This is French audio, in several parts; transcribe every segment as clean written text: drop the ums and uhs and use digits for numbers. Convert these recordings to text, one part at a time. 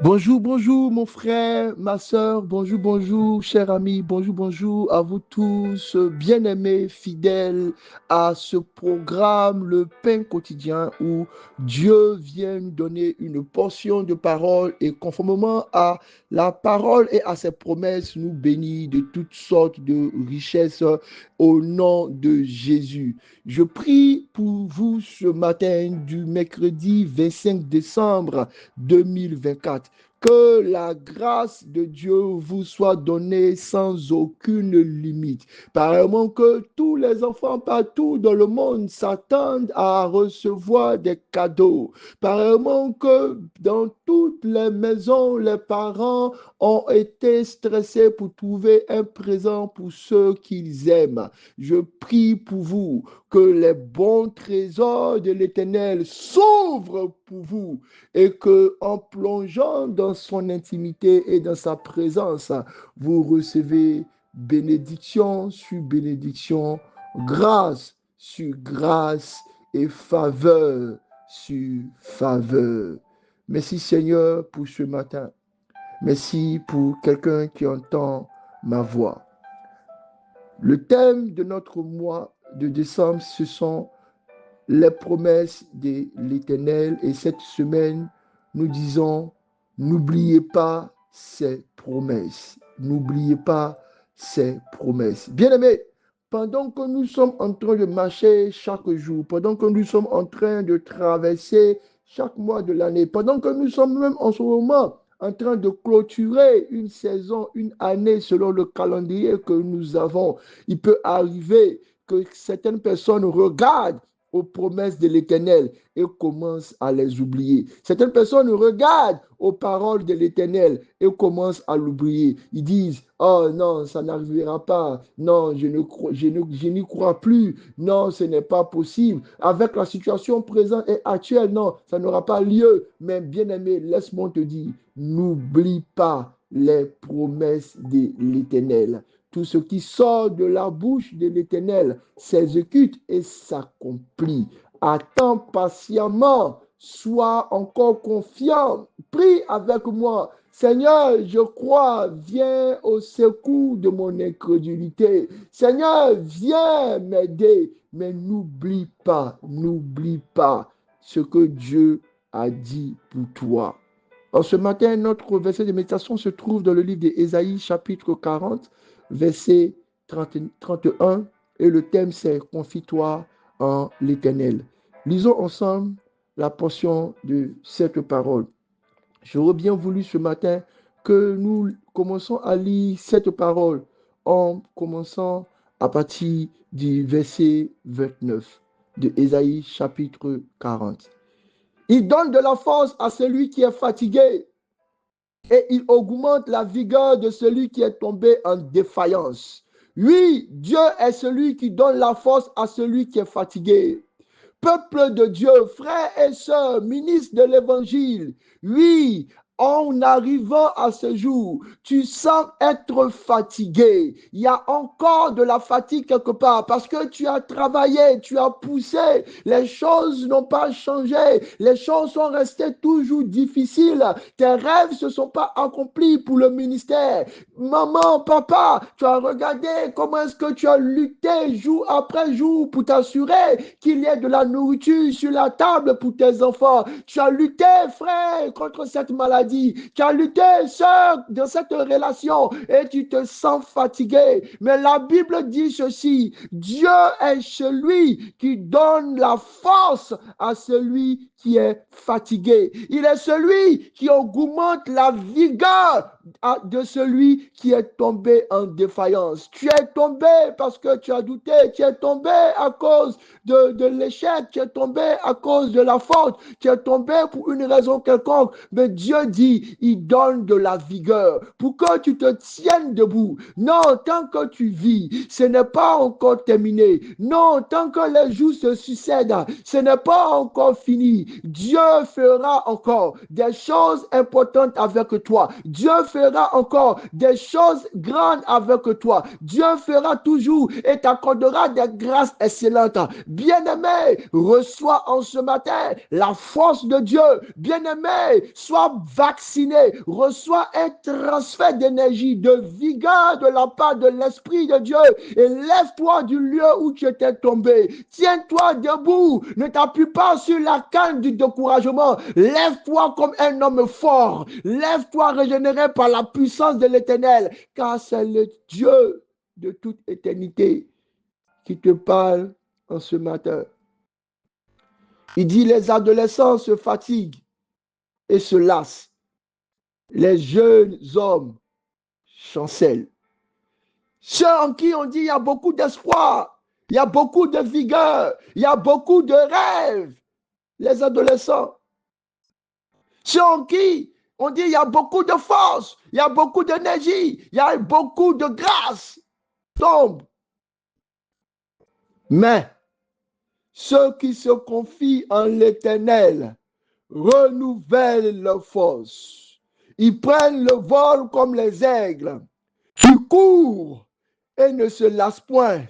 Bonjour, bonjour mon frère, ma soeur, bonjour, bonjour, cher ami, bonjour, bonjour à vous tous, bien-aimés, fidèles à ce programme, le pain quotidien, où Dieu vient nous donner une portion de parole et conformément à la parole et à ses promesses, nous bénit de toutes sortes de richesses au nom de Jésus. Je prie pour vous ce matin du mercredi 25 décembre 2024. Que la grâce de Dieu vous soit donnée sans aucune limite. Pareillement que tous les enfants partout dans le monde s'attendent à recevoir des cadeaux. Pareillement que dans toutes les maisons, les parents ont été stressés pour trouver un présent pour ceux qu'ils aiment. Je prie pour vous que les bons trésors de l'Éternel s'ouvrent pour vous et que en plongeant dans son intimité et dans sa présence, vous recevez bénédiction sur bénédiction, grâce sur grâce et faveur sur faveur. Merci Seigneur pour ce matin. Merci pour quelqu'un qui entend ma voix. Le thème de notre mois de décembre, ce sont les promesses de l'Éternel. Et cette semaine, nous disons, n'oubliez pas ces promesses. N'oubliez pas ces promesses. Bien-aimés, pendant que nous sommes en train de marcher chaque jour, pendant que nous sommes en train de traverser chaque mois de l'année, pendant que nous sommes même en ce moment en train de clôturer une saison, une année selon le calendrier que nous avons, il peut arriver que certaines personnes regardent aux promesses de l'Éternel et commencent à les oublier. Certaines personnes regardent aux paroles de l'Éternel et commencent à l'oublier. Ils disent, oh non, ça n'arrivera pas. Non, je n'y crois plus. Non, ce n'est pas possible. Avec la situation présente et actuelle, non, ça n'aura pas lieu. Mais bien aimé, laisse-moi te dire, n'oublie pas les promesses de l'Éternel. Tout ce qui sort de la bouche de l'Éternel s'exécute et s'accomplit. Attends patiemment, sois encore confiant, prie avec moi. Seigneur, je crois, viens au secours de mon incrédulité. Seigneur, viens m'aider, mais n'oublie pas ce que Dieu a dit pour toi. Alors, ce matin, notre verset de méditation se trouve dans le livre d'Ésaïe, chapitre 40, verset 31, et le thème c'est confie-toi en l'Éternel. Lisons ensemble la portion de cette parole. J'aurais bien voulu ce matin que nous commençons à lire cette parole en commençant à partir du verset 29 de Ésaïe chapitre 40. Il donne de la force à celui qui est fatigué et il augmente la vigueur de celui qui est tombé en défaillance. Oui, Dieu est celui qui donne la force à celui qui est fatigué. Peuple de Dieu, frères et sœurs, ministres de l'Évangile, oui, en arrivant à ce jour, tu sens être fatigué. Il y a encore de la fatigue quelque part parce que tu as travaillé, tu as poussé. Les choses n'ont pas changé. Les choses sont restées toujours difficiles. Tes rêves ne se sont pas accomplis pour le ministère. Maman, papa, tu as regardé comment est-ce que tu as lutté jour après jour pour t'assurer qu'il y ait de la nourriture sur la table pour tes enfants. Tu as lutté, frère, contre cette maladie. Tu as lutté, sœur, dans cette relation et tu te sens fatigué. Mais la Bible dit ceci, Dieu est celui qui donne la force à celui qui est fatigué. Il est celui qui augmente la vigueur de celui qui est tombé en défaillance. Tu es tombé parce que tu as douté, tu es tombé à cause de l'échec, tu es tombé à cause de la faute, tu es tombé pour une raison quelconque. Mais Dieu dit, il donne de la vigueur pour que tu te tiennes debout. Non, tant que tu vis, ce n'est pas encore terminé. Non, tant que les jours se succèdent, ce n'est pas encore fini. Dieu fera encore des choses importantes avec toi. Dieu fera encore des choses grandes avec toi. Dieu fera toujours et t'accordera des grâces excellentes. Bien-aimé, reçois en ce matin la force de Dieu. Bien-aimé, sois vacciné. Reçois un transfert d'énergie, de vigueur de la part de l'Esprit de Dieu. Et lève-toi du lieu où tu étais tombé. Tiens-toi debout. Ne t'appuie pas sur la canne du découragement. Lève-toi comme un homme fort. Lève-toi régénéré par la puissance de l'Éternel. Car c'est le Dieu de toute éternité qui te parle en ce matin. Il dit, les adolescents se fatiguent et se lassent. Les jeunes hommes chancellent. Ceux en qui on dit il y a beaucoup d'espoir, il y a beaucoup de vigueur, il y a beaucoup de rêves. Les adolescents. Ceux en qui on dit il y a beaucoup de force, il y a beaucoup d'énergie, il y a beaucoup de grâce. Tombent. Mais ceux qui se confient en l'Éternel renouvellent leur force. Ils prennent le vol comme les aigles. Ils courent et ne se lassent point.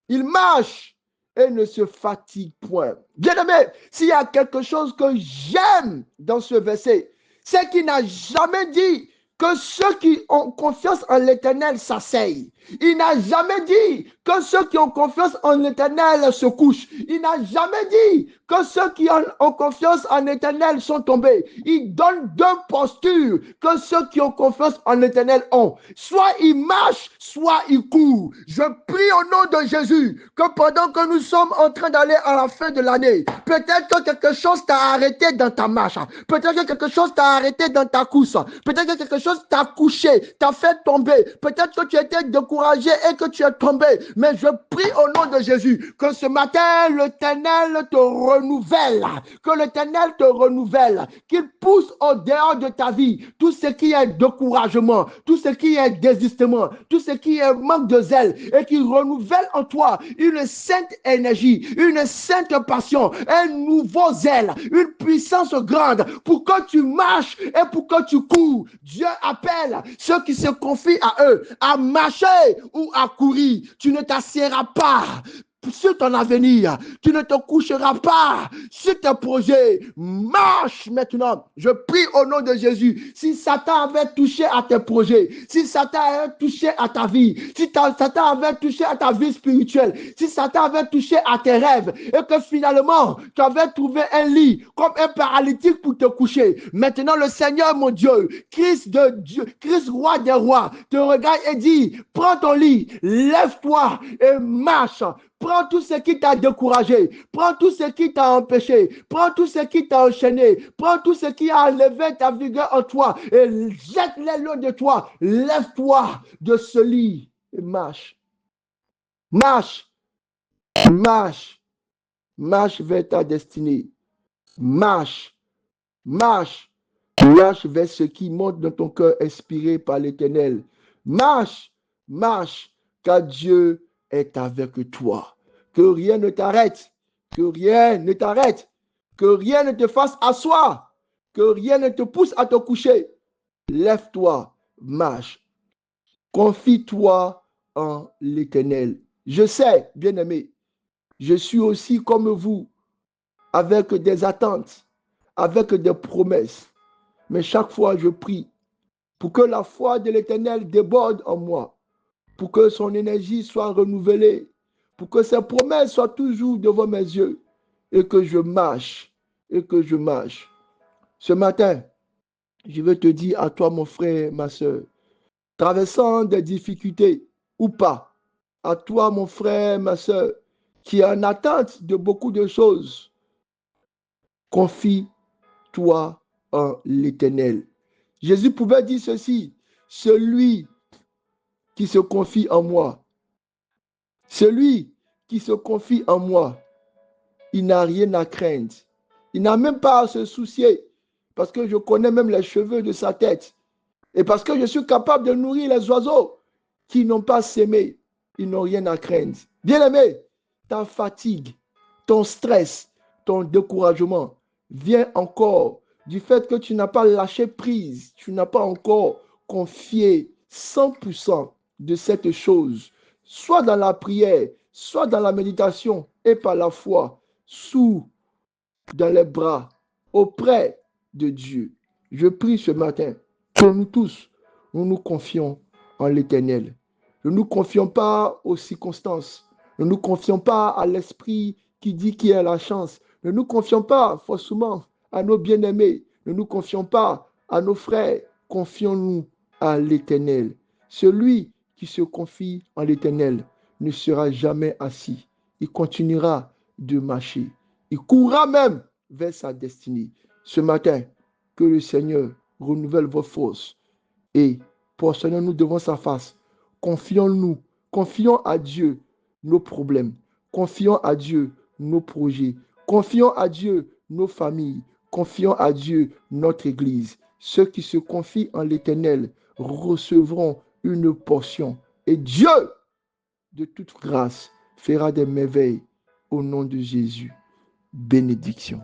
Ils marchent et ne se fatiguent point. Bien-aimé, s'il y a quelque chose que j'aime dans ce verset, c'est qu'il n'a jamais dit que ceux qui ont confiance en l'Éternel s'asseyent. Il n'a jamais dit que ceux qui ont confiance en l'Éternel se couchent. Il n'a jamais dit que ceux qui ont confiance en l'Éternel sont tombés. Il donne deux postures que ceux qui ont confiance en l'Éternel ont. Soit ils marchent, soit ils courent. Je prie au nom de Jésus que pendant que nous sommes en train d'aller à la fin de l'année, peut-être que quelque chose t'a arrêté dans ta marche. Peut-être que quelque chose t'a arrêté dans ta course. Peut-être que quelque chose t'a couché, t'a fait tomber. Peut-être que tu étais découragé et que tu es tombé. Mais je prie au nom de Jésus que ce matin, l'Éternel te renouvelle. Que l'Éternel te renouvelle. Qu'il pousse au dehors de ta vie tout ce qui est découragement, tout ce qui est désistement, tout ce qui est manque de zèle et qu'il renouvelle en toi une sainte énergie, une sainte passion, un nouveau zèle, une puissance grande pour que tu marches et pour que tu cours. Dieu appelle ceux qui se confient à eux à marcher ou à courir. Tu ne t'assieras pas sur ton avenir, tu ne te coucheras pas sur tes projets. Marche maintenant. Je prie au nom de Jésus. Si Satan avait touché à tes projets, si Satan avait touché à ta vie, si Satan avait touché à ta vie spirituelle, si Satan avait touché à tes rêves et que finalement tu avais trouvé un lit comme un paralytique pour te coucher, maintenant le Seigneur mon Dieu, Christ de Dieu, Christ roi des rois, te regarde et dit, prends ton lit, lève-toi et marche. Prends tout ce qui t'a découragé. Prends tout ce qui t'a empêché. Prends tout ce qui t'a enchaîné. Prends tout ce qui a enlevé ta vigueur en toi et jette-les loin de toi. Lève-toi de ce lit et marche. Marche. Marche. Marche vers ta destinée. Marche. Marche. Marche vers ce qui monte dans ton cœur inspiré par l'Éternel. Marche. Marche. Car Dieu est avec toi. Que rien ne t'arrête. Que rien ne t'arrête. Que rien ne te fasse asseoir. Que rien ne te pousse à te coucher. Lève-toi, marche. Confie-toi en l'Éternel. Je sais, bien-aimé, je suis aussi comme vous, avec des attentes, avec des promesses. Mais chaque fois, je prie pour que la foi de l'Éternel déborde en moi, pour que son énergie soit renouvelée, pour que ses promesses soient toujours devant mes yeux et que je marche, et que je marche. Ce matin, je veux te dire à toi, mon frère, ma soeur, traversant des difficultés ou pas, à toi, mon frère, ma soeur, qui est en attente de beaucoup de choses, confie-toi en l'Éternel. Jésus pouvait dire ceci, celui qui se confie en moi, celui qui se confie en moi, il n'a rien à craindre. Il n'a même pas à se soucier parce que je connais même les cheveux de sa tête. Et parce que je suis capable de nourrir les oiseaux qui n'ont pas sémé, ils n'ont rien à craindre. Bien-aimé, ta fatigue, ton stress, ton découragement vient encore du fait que tu n'as pas lâché prise, tu n'as pas encore confier 100% de cette chose, soit dans la prière, soit dans la méditation et par la foi, dans les bras, auprès de Dieu. Je prie ce matin que nous tous, nous nous confions en l'Éternel. Ne nous confions pas aux circonstances. Ne nous confions pas à l'esprit qui dit qu'il y a la chance. Ne nous confions pas forcément à nos bien-aimés. Ne nous confions pas à nos frères. Confions-nous à l'Éternel. Celui qui se confie en l'Éternel ne sera jamais assis. Il continuera de marcher. Il courra même vers sa destinée. Ce matin, que le Seigneur renouvelle vos forces et prosternons-nous devant sa face. Confions-nous, confions à Dieu nos problèmes. Confions à Dieu nos projets. Confions à Dieu nos familles. Confions à Dieu notre Église. Ceux qui se confient en l'Éternel recevront une portion. Et Dieu, de toute grâce, fera des merveilles au nom de Jésus. Bénédiction.